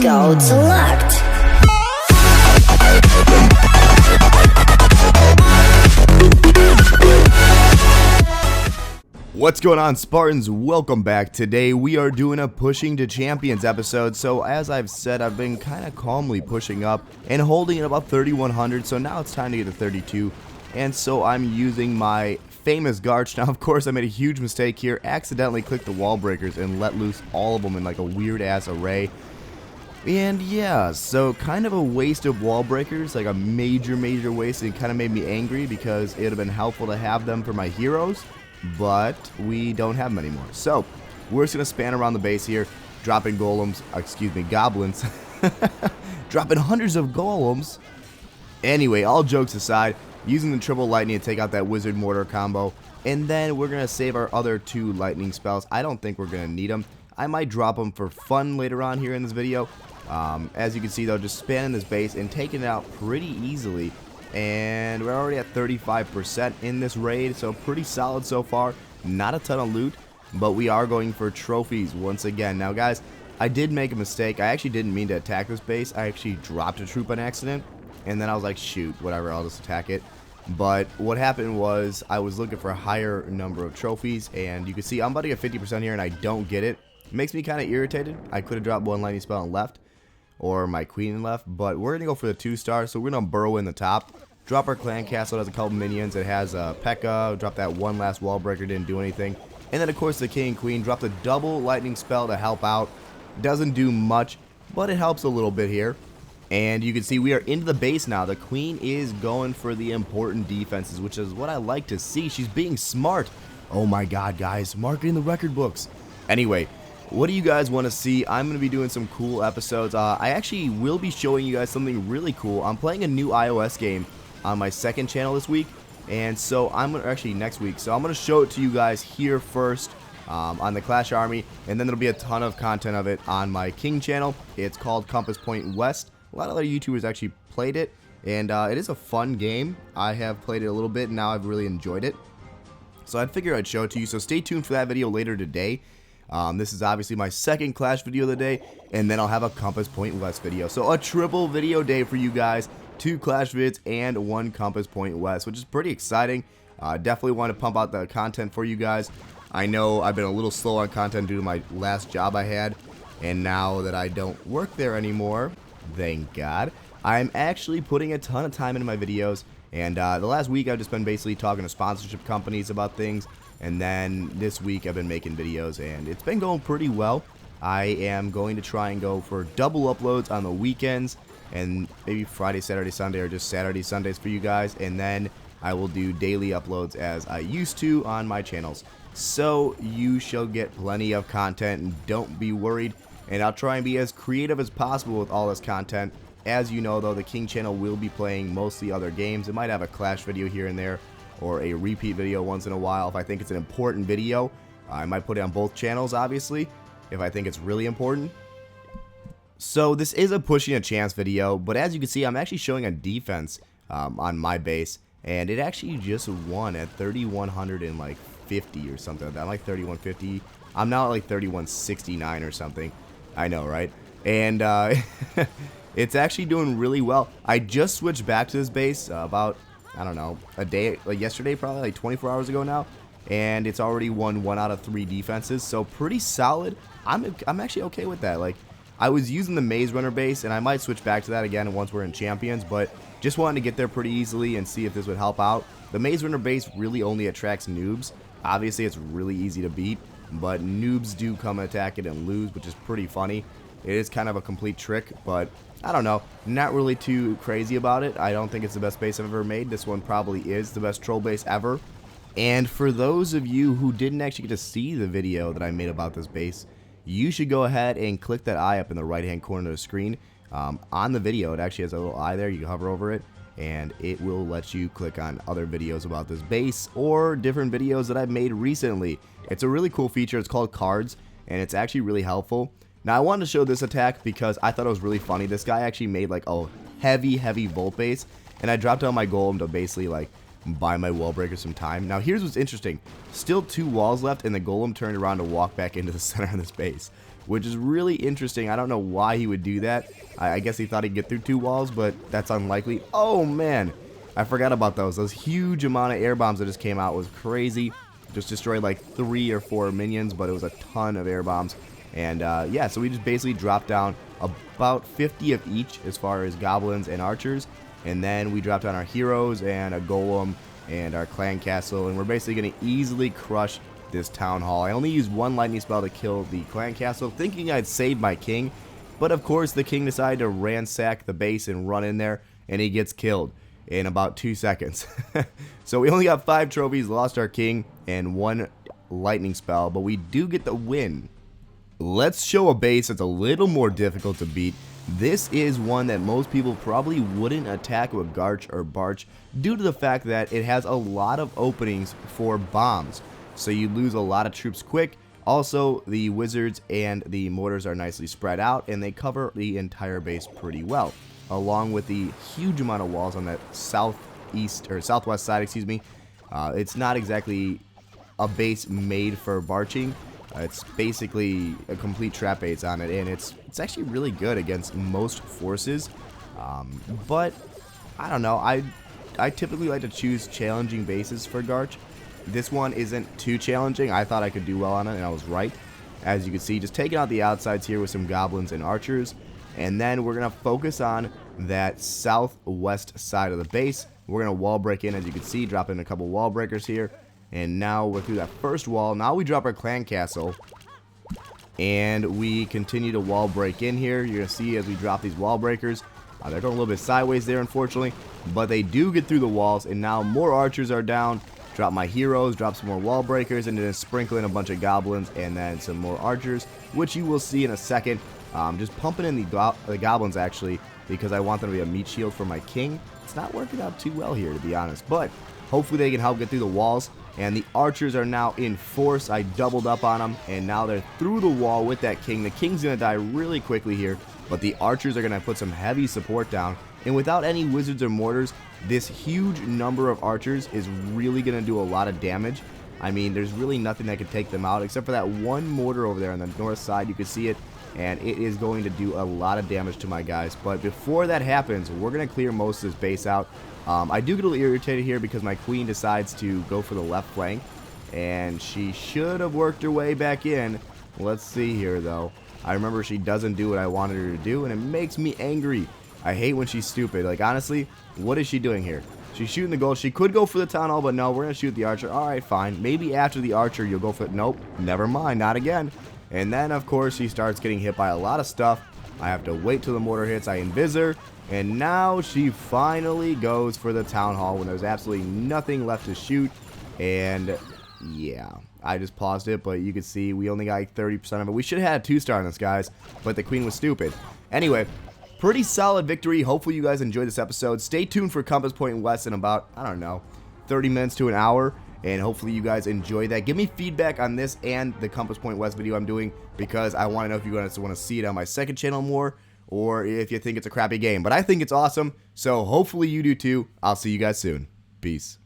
Go select. What's going on, Spartans? Welcome back. Today we are doing a Pushing to Champions episode. So as I've said, I've been kind of calmly pushing up and holding at about 3100. So now it's time to get to 32. And so I'm using my famous GARCH. Now, of course, I made a huge mistake here. Accidentally clicked the wall breakers and let loose all of them in like a weird ass array. And yeah, so kind of a waste of wall breakers, like a major waste. It kind of made me angry because it would have been helpful to have them for my heroes, but we don't have them anymore. So we're just gonna span around the base here, dropping goblins, dropping hundreds of golems. Anyway, all jokes aside, using the triple lightning to take out that wizard mortar combo, and then we're gonna save our other two lightning spells. I don't think we're gonna need them. I might drop them for fun later on here in this video. As you can see though, just spanning this base and taking it out pretty easily. And we're already at 35% in this raid, so pretty solid so far. Not a ton of loot, but we are going for trophies once again. Now guys, I did make a mistake. I actually didn't mean to attack this base. I actually dropped a troop on accident, and then I was like, shoot, whatever, I'll just attack it. But what happened was I was looking for a higher number of trophies, and you can see I'm about to get 50% here and I don't get it. It makes me kind of irritated. I could have dropped one lightning spell and left, or my queen left, but we're gonna go for the 2-star. So we're gonna burrow in the top, drop our clan castle. It has a couple minions. It has P.E.K.K.A. Drop that one last wall breaker, didn't do anything. And then of course the king and queen dropped a double lightning spell to help out. Doesn't do much, but it helps a little bit here. And you can see we are into the base now. The queen is going for the important defenses, which is what I like to see. She's being smart. Oh my god, guys, marketing the record books. Anyway, what do you guys want to see? I'm going to be doing some cool episodes. I actually will be showing you guys something really cool. I'm playing a new iOS game on my second channel this week, and so I'm going to, actually next week, so I'm going to show it to you guys here first on the Clash Army, and then there'll be a ton of content of it on my King channel. It's called Compass Point West. A lot of other YouTubers actually played it, and it is a fun game. I have played it a little bit, and now I've really enjoyed it. So I'd figure I'd show it to you, so stay tuned for that video later today. This is obviously my second Clash video of the day, and then I'll have a Compass Point West video. So a triple video day for you guys, 2 Clash vids and 1 Compass Point West, which is pretty exciting. Definitely want to pump out the content for you guys. I know I've been a little slow on content due to my last job I had, and now that I don't work there anymore, thank God, I'm actually putting a ton of time into my videos. And the last week I've just been basically talking to sponsorship companies about things. And then this week I've been making videos, and it's been going pretty well. I am going to try and go for double uploads on the weekends, and maybe Friday, Saturday, Sunday, or just Saturday, Sundays for you guys. And then I will do daily uploads as I used to on my channels. So you shall get plenty of content, and don't be worried. And I'll try and be as creative as possible with all this content. As you know though, the King channel will be playing mostly other games. It might have a Clash video here and there, or a repeat video once in a while. If I think it's an important video, I might put it on both channels, obviously, if I think it's really important. So this is a pushing a chance video, but as you can see, I'm actually showing a defense on my base, and it actually just won at 3,150 or something like that. I'm like 3,150. I'm now at like 3,169 or something. I know, right? And it's actually doing really well. I just switched back to this base about, I don't know, a day, like yesterday, probably like 24 hours ago now, and it's already won 1 out of 3 defenses, so pretty solid. I'm actually okay with that. Like, I was using the Maze Runner base, and I might switch back to that again once we're in Champions, but just wanted to get there pretty easily and see if this would help out. The Maze Runner base really only attracts noobs. Obviously, it's really easy to beat, but noobs do come and attack it and lose, which is pretty funny. It is kind of a complete trick, but I don't know, not really too crazy about it. I don't think it's the best base I've ever made. This one probably is the best troll base ever. And for those of you who didn't actually get to see the video that I made about this base, you should go ahead and click that eye up in the right hand corner of the screen. On the video, it actually has a little eye there. You can hover over it, and it will let you click on other videos about this base or different videos that I've made recently. It's a really cool feature. It's called cards, and it's actually really helpful. Now I wanted to show this attack because I thought it was really funny. This guy actually made like a heavy volt base, and I dropped down my golem to basically like buy my wall breaker some time. Now here's what's interesting. Still 2 walls left, and the golem turned around to walk back into the center of this base, which is really interesting. I don't know why he would do that. I guess he thought he'd get through 2 walls, but that's unlikely. Oh man, I forgot about those. Those huge amount of air bombs that just came out was crazy. Just destroyed like 3 or 4 minions, but it was a ton of air bombs. And yeah, so we just basically dropped down about 50 of each as far as goblins and archers. And then we dropped down our heroes and a golem and our clan castle. And we're basically going to easily crush this town hall. I only used 1 lightning spell to kill the clan castle, thinking I'd save my king. But of course, the king decided to ransack the base and run in there. And he gets killed in about 2 seconds. So we only got 5 trophies, lost our king, and 1 lightning spell. But we do get the win. Let's show a base that's a little more difficult to beat. This is one that most people probably wouldn't attack with GARCH or BARCH due to the fact that it has a lot of openings for bombs. So you lose a lot of troops quick. Also, the wizards and the mortars are nicely spread out, and they cover the entire base pretty well, along with the huge amount of walls on that southeast or southwest side, excuse me. It's not exactly a base made for barching. It's basically a complete trap base on it, and it's actually really good against most forces. But I don't know. I typically like to choose challenging bases for GARCH. This one isn't too challenging. I thought I could do well on it, and I was right. As you can see, just taking out the outsides here with some goblins and archers. And then we're going to focus on that southwest side of the base. We're going to wall break in, as you can see, drop in a couple wall breakers here. And now we're through that first wall. Now we drop our clan castle. And we continue to wall break in here. You're going to see as we drop these wall breakers. They're going a little bit sideways there, unfortunately. But they do get through the walls. And now more archers are down. Drop my heroes, drop some more wall breakers, and then sprinkle in a bunch of goblins and then some more archers, which you will see in a second. Just pumping in the goblins, actually, because I want them to be a meat shield for my king. It's not working out too well here, to be honest. But hopefully they can help get through the walls. And the archers are now in force. I doubled up on them, and now they're through the wall with that king. The king's going to die really quickly here, but the archers are going to put some heavy support down. And without any wizards or mortars, this huge number of archers is really going to do a lot of damage. I mean, there's really nothing that could take them out, except for that one mortar over there on the north side. You can see it, and it is going to do a lot of damage to my guys. But before that happens, we're going to clear most of this base out. I do get a little irritated here because my queen decides to go for the left flank, and she should have worked her way back in. Let's see here, though. I remember she doesn't do what I wanted her to do, and it makes me angry. I hate when she's stupid. Like, honestly, what is she doing here? She's shooting the goal. She could go for the town hall, but no, we're going to shoot the archer. All right, fine. Maybe after the archer, you'll go for it. Nope, never mind, not again. And then, of course, she starts getting hit by a lot of stuff. I have to wait till the mortar hits. I invis her. And now she finally goes for the town hall when there's absolutely nothing left to shoot. And yeah, I just paused it, but you can see we only got like 30% of it. We should have had a 2-star on this, guys, but the queen was stupid. Anyway, pretty solid victory. Hopefully you guys enjoyed this episode. Stay tuned for Compass Point West in about, I don't know, 30 minutes to an hour. And hopefully you guys enjoy that. Give me feedback on this and the Compass Point West video I'm doing, because I want to know if you guys want to see it on my second channel more, or if you think it's a crappy game. But I think it's awesome, so hopefully you do too. I'll see you guys soon. Peace.